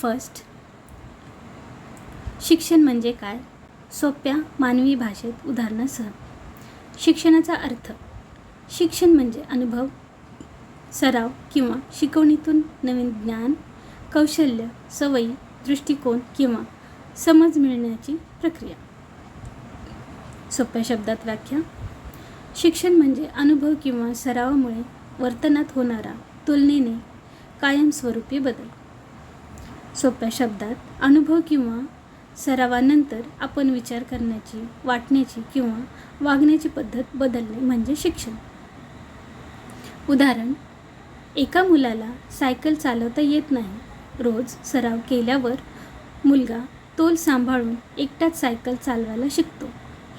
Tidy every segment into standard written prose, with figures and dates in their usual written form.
First, शिक्षण म्हणजे काय? सोप्या मानवी भाषेत उदाहरणासह. शिक्षणाचा अर्थ. शिक्षण म्हणजे अनुभव, सराव किंवा शिकवणीतून नवीन ज्ञान, कौशल्य, सवयी, दृष्टिकोन किंवा समज मिळण्याची प्रक्रिया. सोप्या शब्दात व्याख्या. शिक्षण म्हणजे अनुभव किंवा सरावामुळे वर्तनात होणारा तुलनेने कायमस्वरूपी बदल. सोप्या शब्दात, अनुभव किंवा सरावानंतर आपण विचार करण्याची, वाटण्याची किंवा वागण्याची पद्धत बदलणे म्हणजे शिक्षण. उदाहरण, एका मुलाला सायकल चालवता येत नाही. रोज सराव केल्यावर मुलगा तोल सांभाळून एकटाच सायकल चालवायला शिकतो.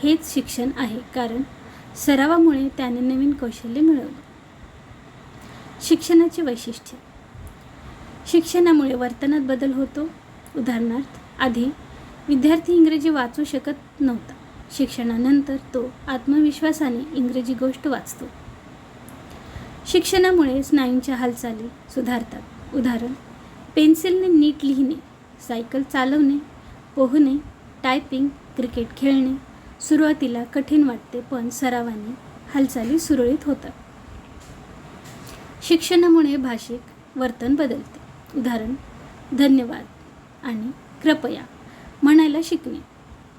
हेच शिक्षण आहे, कारण सरावामुळे त्याने नवीन कौशल्य मिळवले. शिक्षणाची वैशिष्ट्ये. शिक्षणामुळे वर्तनात बदल होतो. उदाहरणार्थ, आधी विद्यार्थी इंग्रजी वाचू शकत नव्हता. शिक्षणानंतर तो आत्मविश्वासाने इंग्रजी गोष्ट वाचतो. शिक्षणामुळे स्नायूंच्या हालचाली सुधारतात. उदाहरण, पेन्सिलने नीट लिहिणे, सायकल चालवणे, पोहणे, टायपिंग, क्रिकेट खेळणे सुरुवातीला कठीण वाटते, पण सरावाने हालचाली सुरळीत होतात. शिक्षणामुळे भाषिक वर्तन बदलते. उदाहरण, धन्यवाद आणि कृपया म्हणायला शिकणे,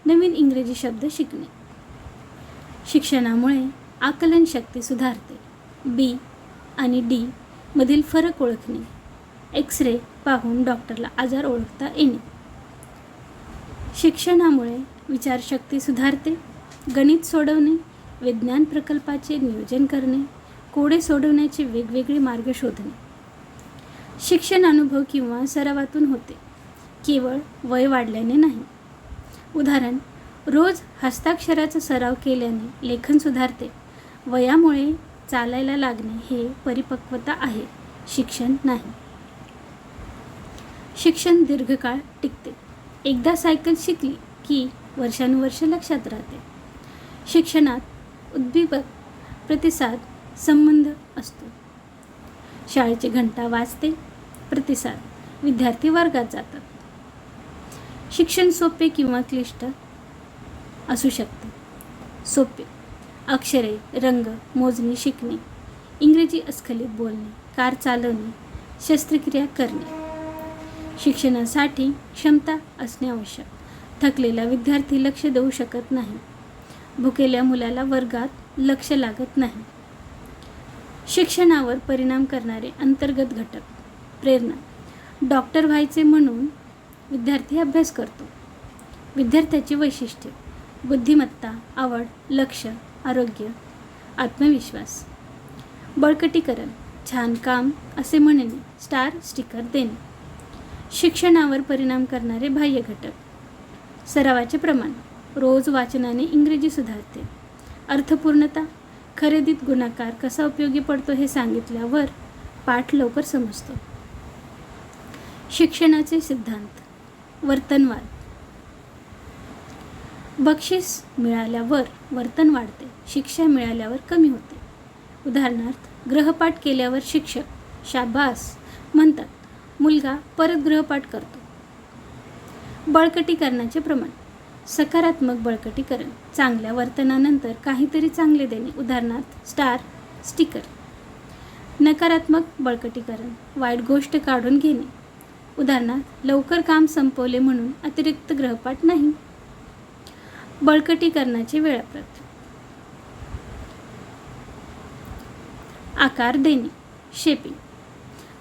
नवीन इंग्रजी शब्द शिकणे. शिक्षणामुळे आकलन शक्ती सुधारते. बी आणि डी मधील फरक ओळखणे, एक्स-रे पाहून डॉक्टरला आजार ओळखता येणे. शिक्षणामुळे विचारशक्ती सुधारते. गणित सोडवणे, विज्ञान प्रकल्पाचे नियोजन करणे, कोडे सोडवण्याचे वेगवेगळे मार्ग शोधणे. शिक्षण अनुभव किंवा सरावातून होते, केवळ वय वाढल्याने नाही. उदाहरण, रोज हस्ताक्षराचा सराव केल्याने लेखन सुधारते. वयामुळे चालायला लागणे हे परिपक्वता आहे, शिक्षण नाही. शिक्षण दीर्घकाळ टिकते. एकदा सायकल शिकली की वर्षानुवर्षे लक्षात राहते. शिक्षणात उद्दीपक प्रतिसाद संबंध असतो. शाळेची घंटा वाजते, प्रतिसाद, विद्यार्थी वर्गात जातात. शिक्षण सोपे किंवा क्लिष्ट असू शकते. सोपे, अक्षरे, रंग, मोजणी शिकणे, इंग्रजी अस्खलित बोलणे, कार चालवणे, शस्त्रक्रिया करणे. शिक्षणासाठी क्षमता असणे आवश्यक. थकलेला विद्यार्थी लक्ष देऊ शकत नाही. भुकेल्या मुलाला वर्गात लक्ष लागत नाही. शिक्षणावर परिणाम करणारे अंतर्गत घटक. प्रेरणा. डॉक्टर व्हायचे म्हणून विद्यार्थी अभ्यास करतो. विद्यार्थ्याची वैशिष्ट्ये. बुद्धिमत्ता, आवड, लक्ष, आरोग्य, आत्मविश्वास. बळकटीकरण. छान काम असे म्हणणे, स्टार स्टिकर देणे. शिक्षणावर परिणाम करणारे बाह्य घटक. सरावाचे प्रमाण. रोज वाचनाने इंग्रजी सुधारते. अर्थपूर्णता. खरेदीत गुणाकार कसा उपयोगी पडतो हे सांगितल्यावर पाठ लवकर समजतो. शिक्षणाचे सिद्धांत. वर्तनवाद. बक्षीस मिळाल्यावर वर्तन वाढते, शिक्षा मिळाल्यावर कमी होते. उदाहरणार्थ, गृहपाठ केल्यावर शिक्षक शाबास म्हणतात, मुलगा परत गृहपाठ करतो. बळकटीकरणाचे प्रमाण. सकारात्मक बळकटीकरण. चांगल्या वर्तनानंतर काहीतरी चांगले देणे, उदाहरणार्थ स्टार स्टिकर. नकारात्मक बळकटीकरण. वाईट गोष्ट काढून घेणे, उदाहरणार्थ लवकर काम संपवले म्हणून अतिरिक्त गृहपाठ नाही. बळकटीकरणाचे वेळापत्रक. आकार देणे, शेपिंग.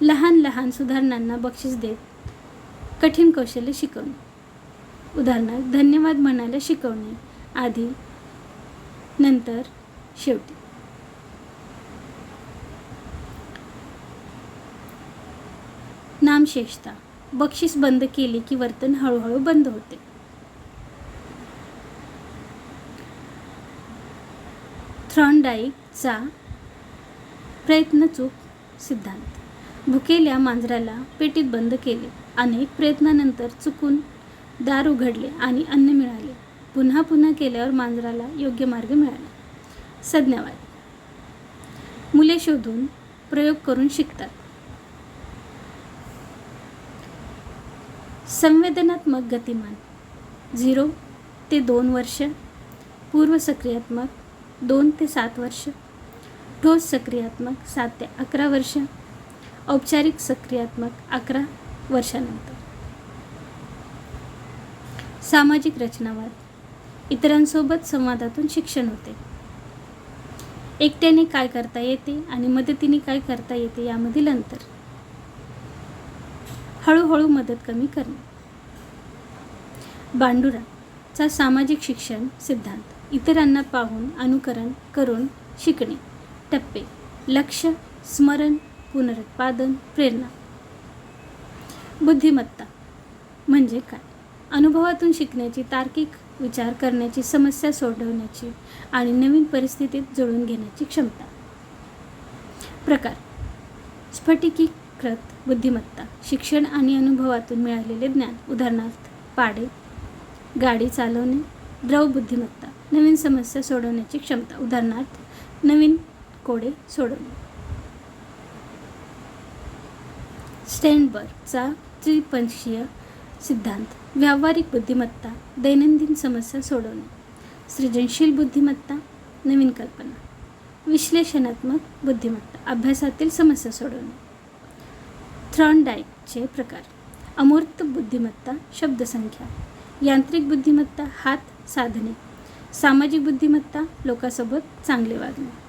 लहान लहान सुधारणांना बक्षीस देत कठीण कौशल्य शिकवणे, उदाहरणार्थ धन्यवाद म्हणायला शिकवणे, आधी नंतर शेवटी. नामशेषता. बक्षीस बंद केले की वर्तन हळूहळू बंद होते. थॉर्नडाईकचा प्रयत्न चूक सिद्धांत. भुकेल्या मांजराला पेटीत बंद केले. अनेक प्रयत्नानंतर चुकून दार उघडले आणि अन्न मिळाले. पुन्हा पुन्हा केल्यावर मांजराला योग्य मार्ग मिळाला. संज्ञावाद. मुले शोधून प्रयोग करून शिकतात. संवेदनात्मक गतिमान 0 ते 2 वर्ष, पूर्व सक्रियात्मक 2 ते 7 वर्ष, ठोस सक्रियात्मक 7 ते 11 वर्ष, औपचारिक सक्रियात्मक 11 वर्षानंतर. सामाजिक रचनावाद. इतरांसोबत संवादातून शिक्षण होते. एकट्याने काय करता येते आणि मदतीने काय करता येते यामधील अंतर. हळूहळू मदत कमी करणे. बांडुराचा सामाजिक शिक्षण सिद्धांत. इतरांना पाहून अनुकरण करून शिकणे. टप्पे: लक्ष, स्मरण, पुनरुत्पादन, प्रेरणा. बुद्धिमत्ता म्हणजे काय? अनुभवातून शिकण्याची, तार्किक विचार करण्याची, समस्या सोडवण्याची आणि नवीन परिस्थितीत जुळवून घेण्याची क्षमता. प्रकार: स्फटिकीकृत बुद्धिमत्ता, शिक्षण आणि अनुभवातून मिळालेले ज्ञान, उदाहरणार्थ पाढे, गाडी चालवणे. द्रव बुद्धिमत्ता, नवीन समस्या सोडवण्याची क्षमता, उदाहरणार्थ नवीन कोडे सोडवणे. स्टेनबर्गचा त्रिपक्षीय सिद्धांत. व्यावहारिक बुद्धिमत्ता, दैनंदिन समस्या सोडवणे. सृजनशील बुद्धिमत्ता, नवीन कल्पना. विश्लेषणात्मक बुद्धिमत्ता, अभ्यासातील समस्या सोडवणे. थॉर्नडाईकचे प्रकार. अमूर्त बुद्धिमत्ता, शब्दसंख्या. यांत्रिक बुद्धिमत्ता, हात, साधने. सामाजिक बुद्धिमत्ता, लोकांसोबत चांगले वागणे.